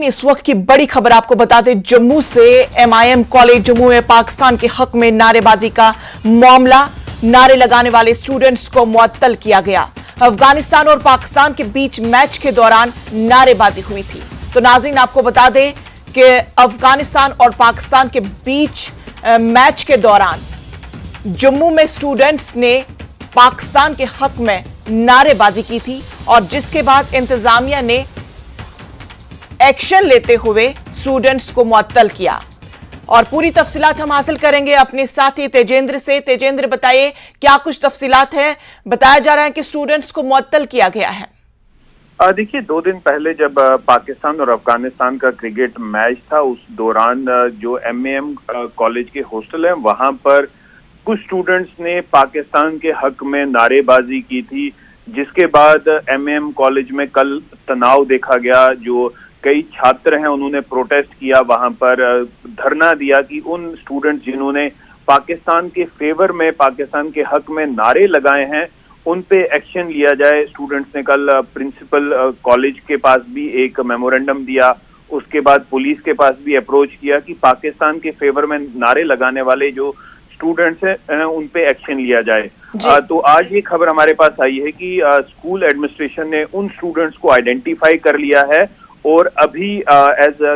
इस वक्त की बड़ी खबर आपको बता दें, जम्मू से एमआईएम कॉलेज जम्मू में पाकिस्तान के हक में नारेबाजी का मामला। नारे लगाने वाले स्टूडेंट्स को मुअत्तल किया गया। अफगानिस्तान और पाकिस्तान के बीच मैच के दौरान नारेबाजी हुई थी। तो नाज़रीन आपको बता दें कि अफगानिस्तान और पाकिस्तान के बीच मैच के दौरान जम्मू में स्टूडेंट्स ने पाकिस्तान के हक में नारेबाजी की थी और जिसके बाद इंतजामिया ने एक्शन लेते हुए स्टूडेंट्स को मुअत्तल किया। और पूरी तफसीलात हम हासिल करेंगे अपने साथी तेजेंद्र से। तेजेंद्र, बताइए क्या कुछ तफसीलात है? बताया जा रहा है कि स्टूडेंट्स को मुअत्तल किया गया है। देखिए, 2 दिन पहले जब पाकिस्तान और अफगानिस्तान का क्रिकेट मैच था, उस दौरान जो एमएएम कॉलेज के हॉस्टल है वहां पर कुछ स्टूडेंट्स ने पाकिस्तान के हक में नारेबाजी की थी, जिसके बाद एमएएम कॉलेज में कल तनाव देखा गया। जो कई छात्र हैं उन्होंने प्रोटेस्ट किया, वहां पर धरना दिया कि उन स्टूडेंट्स जिन्होंने पाकिस्तान के फेवर में, पाकिस्तान के हक में नारे लगाए हैं, उन पे एक्शन लिया जाए। स्टूडेंट्स ने कल प्रिंसिपल कॉलेज के पास भी एक मेमोरेंडम दिया, उसके बाद पुलिस के पास भी अप्रोच किया कि पाकिस्तान के फेवर में नारे लगाने वाले जो स्टूडेंट्स हैं उन पे एक्शन लिया जाए। तो आज ये खबर हमारे पास आई है कि स्कूल एडमिनिस्ट्रेशन ने उन स्टूडेंट्स को आइडेंटिफाई कर लिया है और अभी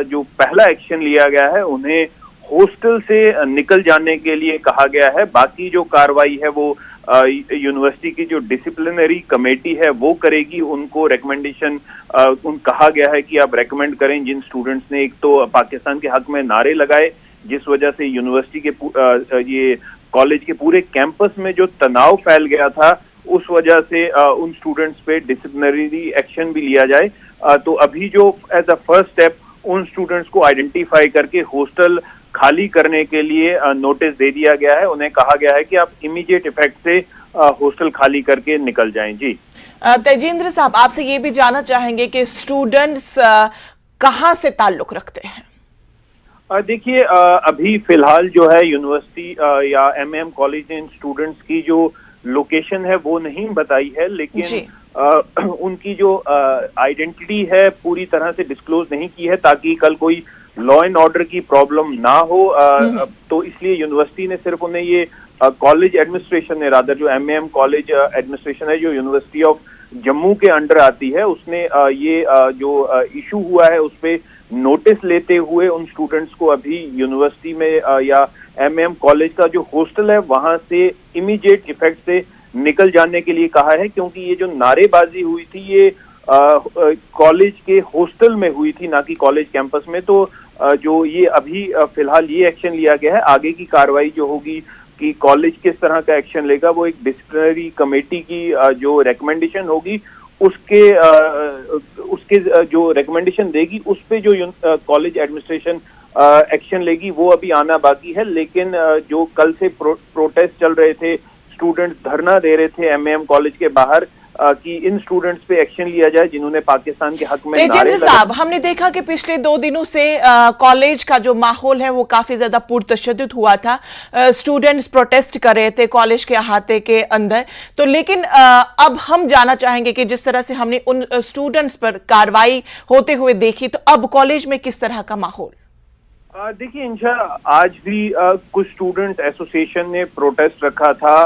जो पहला एक्शन लिया गया है, उन्हें हॉस्टल से निकल जाने के लिए कहा गया है। बाकी जो कार्रवाई है वो यूनिवर्सिटी की जो डिसिप्लिनरी कमेटी है वो करेगी। उनको रिकमेंडेशन कहा गया है कि आप रेकमेंड करें जिन स्टूडेंट्स ने एक तो पाकिस्तान के हक में नारे लगाए, जिस वजह से यूनिवर्सिटी के ये कॉलेज के पूरे कैंपस में जो तनाव फैल गया था, उस वजह से उन स्टूडेंट्स पे डिसिप्लिनरी एक्शन भी लिया जाए। तो अभी जो एज अ फर्स्ट स्टेप उन स्टूडेंट्स को आइडेंटिफाई करके हॉस्टल खाली करने के लिए नोटिस दे दिया गया है। उन्हें कहा गया है कि आप इमीडिएट इफेक्ट से हॉस्टल खाली करके निकल जाएं। जी तेजेंद्र साहब, आपसे ये भी जानना चाहेंगे कि स्टूडेंट्स कहाँ से ताल्लुक रखते हैं? देखिए, अभी फिलहाल जो है यूनिवर्सिटी या एमएएम कॉलेज ने स्टूडेंट्स की जो लोकेशन है वो नहीं बताई है, लेकिन उनकी जो आइडेंटिटी है पूरी तरह से डिस्क्लोज नहीं की है ताकि कल कोई लॉ एंड ऑर्डर की प्रॉब्लम ना हो। तो इसलिए यूनिवर्सिटी ने सिर्फ उन्हें ये कॉलेज एडमिनिस्ट्रेशन ने रादर जो एमएएम कॉलेज एडमिनिस्ट्रेशन है जो यूनिवर्सिटी ऑफ जम्मू के अंडर आती है, उसने ये जो इशू हुआ है उस पे नोटिस लेते हुए उन स्टूडेंट्स को अभी यूनिवर्सिटी में या एमएएम कॉलेज का जो हॉस्टल है वहां से इमीडिएट इफेक्ट से निकल जाने के लिए कहा है, क्योंकि ये जो नारेबाजी हुई थी ये कॉलेज के हॉस्टल में हुई थी, ना कि कॉलेज कैंपस में। तो जो ये अभी फिलहाल ये एक्शन लिया गया है, आगे की कार्रवाई जो होगी कि कॉलेज किस तरह का एक्शन लेगा वो एक डिसिप्लिनरी कमेटी की जो रिकमेंडेशन होगी उसके जो रिकमेंडेशन देगी उस पे जो कॉलेज एडमिनिस्ट्रेशन एक्शन लेगी वो अभी आना बाकी है। लेकिन जो कल से प्रोटेस्ट चल रहे थे, स्टूडेंट्स धरना दे रहे थे एमएएम कॉलेज के बाहर कि इन स्टूडेंट्स पे एक्शन लिया जाए जिन्होंने पाकिस्तान के हक में नारे लगाए। साहब, हमने देखा कि पिछले 2 दिनों से कॉलेज का जो माहौल है वो काफी ज्यादा पुरतशद्दुद हुआ था। स्टूडेंट्स प्रोटेस्ट कर रहे थे कॉलेज के अहाते के अंदर। तो लेकिन अब हम जानना चाहेंगे कि जिस तरह से हमने उन स्टूडेंट्स पर कार्रवाई होते हुए देखी, तो अब कॉलेज में किस तरह का माहौल? देखिए, इंशाल्लाह आज भी कुछ स्टूडेंट एसोसिएशन ने प्रोटेस्ट रखा था।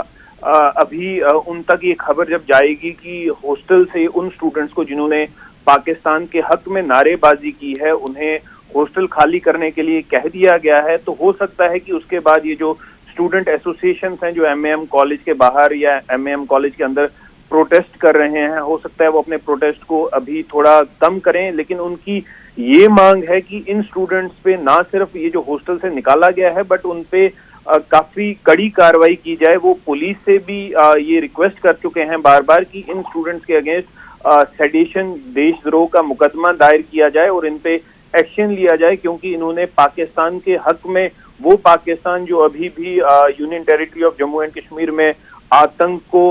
अभी उन तक ये खबर जब जाएगी कि हॉस्टल से उन स्टूडेंट्स को जिन्होंने पाकिस्तान के हक में नारेबाजी की है उन्हें हॉस्टल खाली करने के लिए कह दिया गया है, तो हो सकता है कि उसके बाद ये जो स्टूडेंट एसोसिएशन हैं जो एमएएम कॉलेज के बाहर या एमएएम कॉलेज के अंदर प्रोटेस्ट कर रहे हैं, हो सकता है वो अपने प्रोटेस्ट को अभी थोड़ा कम करें। लेकिन उनकी ये मांग है कि इन स्टूडेंट्स पे ना सिर्फ ये जो हॉस्टल से निकाला गया है बट उन पे काफी कड़ी कार्रवाई की जाए। वो पुलिस से भी ये रिक्वेस्ट कर चुके हैं बार बार कि इन स्टूडेंट्स के अगेंस्ट सेडिशन, देशद्रोह का मुकदमा दायर किया जाए और इन पे एक्शन लिया जाए, क्योंकि इन्होंने पाकिस्तान के हक में, वो पाकिस्तान जो अभी भी union territory of Jammu and Kashmir में आतंक को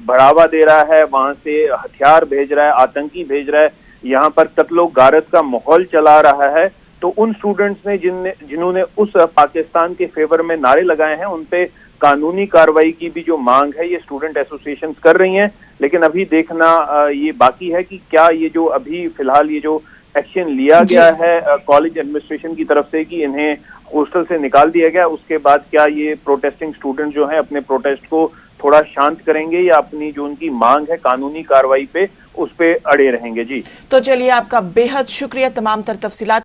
बढ़ावा दे रहा है, वहां से हथियार भेज रहा है, आतंकी भेज रहा है, यहाँ पर कत्लो गारत का माहौल चला रहा है। तो उन स्टूडेंट्स ने जिन्होंने उस पाकिस्तान के फेवर में नारे लगाए हैं उन पे कानूनी कार्रवाई की भी जो मांग है ये स्टूडेंट एसोसिएशन कर रही हैं। लेकिन अभी देखना ये बाकी है कि क्या ये जो अभी फिलहाल ये जो एक्शन लिया गया है कॉलेज एडमिनिस्ट्रेशन की तरफ से कि इन्हें हॉस्टल से निकाल दिया गया, उसके बाद क्या ये प्रोटेस्टिंग स्टूडेंट जो हैं अपने प्रोटेस्ट को थोड़ा शांत करेंगे या अपनी जो उनकी मांग है कानूनी कार्रवाई पे उस पे अड़े रहेंगे? जी तो चलिए, आपका बेहद शुक्रिया तमाम तर तफसीलात